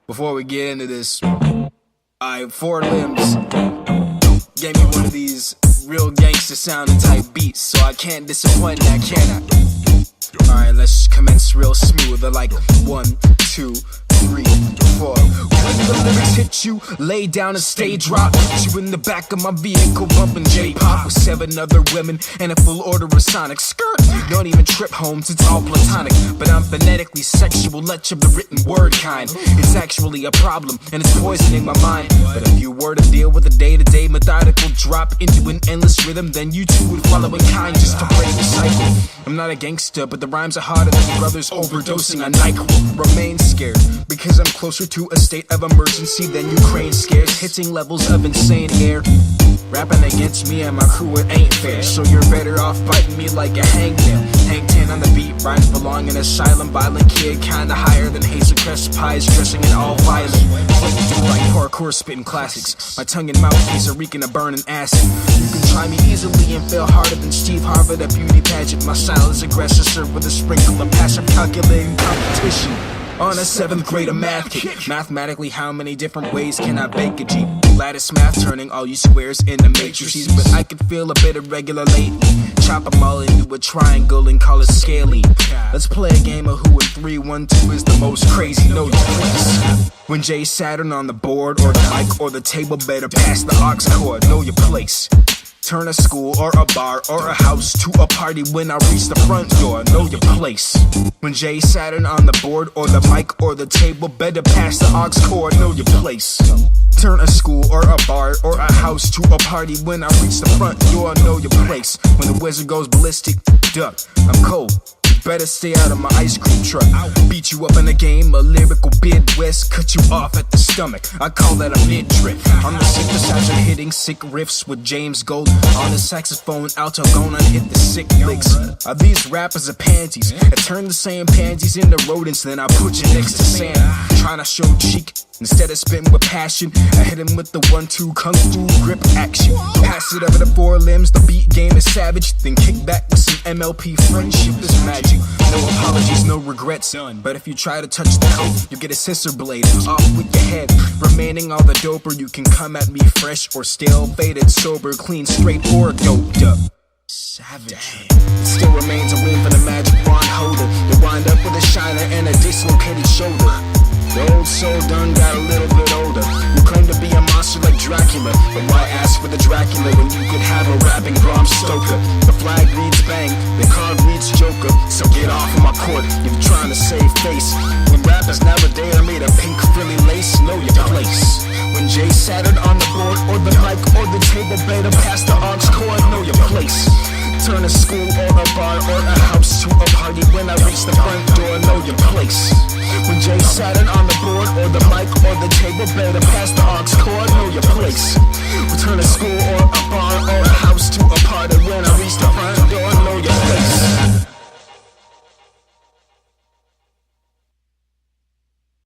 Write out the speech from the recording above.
Before we get into this, Four Limbs gave me one of these real gangster sounding type beats, so I can't disappoint that, can I? Alright, let's commence real smooth. Like 1, 2, 3, 4. When the lyrics hit you, lay down and stay drop. Put you in the back of my vehicle bumping J-pop with 7 other women and a full order of Sonic. Skirt, don't even trip homes, it's all platonic. But I'm phonetically sexual, much of the written word kind. It's actually a problem and it's poisoning my mind. But if you were to deal with a day-to-day methodical drop into an endless rhythm, then you too would follow in kind just to break the cycle. I'm not a gangster, but the rhymes are harder than brothers overdosing on NyQuil. Remain scared, because I'm closer to a state of emergency than Ukraine scares, hitting levels of insane air. Rapping against me and my crew, it ain't fair, so you're better off biting me like a hangnail. Hang 10 on the beat, rhymes belong in a silent, violent kid, kinda higher than Hazel Crest pies, dressing in all violet. Flip through like parkour, spitting classics. My tongue and mouthpiece are reeking of burning acid. You can try me easily and fail harder than Steve Harvey, a beauty pageant. My style is aggressive, served with a sprinkle of passion, calculating competition. On a 7th grader math kick. Mathematically, how many different ways can I bake a G? Lattice math, turning all you squares into matrices. But I can feel a bit irregular lately. Chop them all into a triangle and call it scaling. Let's play a game of who in 3, 1, 2 is the most crazy. Know your place. When Jay Saturn on the board or the mic or the table, better pass the aux cord. Know your place. Turn a school or a bar or a house to a party when I reach the front door. Know your place. When Jay Saturn on the board or the mic or the table, better pass the aux cord. Know your place. Turn a school or a bar or a house to a party when I reach the front door. Know your place. When the wizard goes ballistic, duck, I'm cold. Better stay out of my ice cream truck. Beat you up in a game, a lyrical Midwest, cut you off at the stomach. I call that a mid-trip. On the synthesizer hitting sick riffs with James Gold. On the saxophone, alto gonna hit the sick licks. Are these rappers are pansies? I turn the same pansies into rodents, then I put you next to sand. Trying to show cheek. Instead of spitting with passion, I hit him with the 1-2 kung fu grip action. Pass it over to 4 limbs, the beat game is savage. Then kick back with some MLP friendship is magic. No apologies, no regrets. But if you try to touch the coat, you get a scissor blade off with your head. Remaining all the doper, you can come at me fresh or stale, faded, sober, clean, straight, or doped up. Savage. It still remains a win for the magic wand holder. You wind up with a shiner and a dislocated shoulder. The old soul done got a little bit older. You claim to be a monster like Dracula, but why ask for the Dracula when you could have a rapping Bram Stoker? The flag reads bang, the card reads Joker. So get off of my court, you're trying to save face. When rappers nowadays are made of pink frilly lace, know your place. When Jay Saturn on the board or the mic or the table, better pass the aux cord, know your place. Turn a school or a bar or a house to a party when I reach the front door, know your place. When Jay Saturn on the board or the mic or the table, better pass the aux cord, know your place. Turn a school or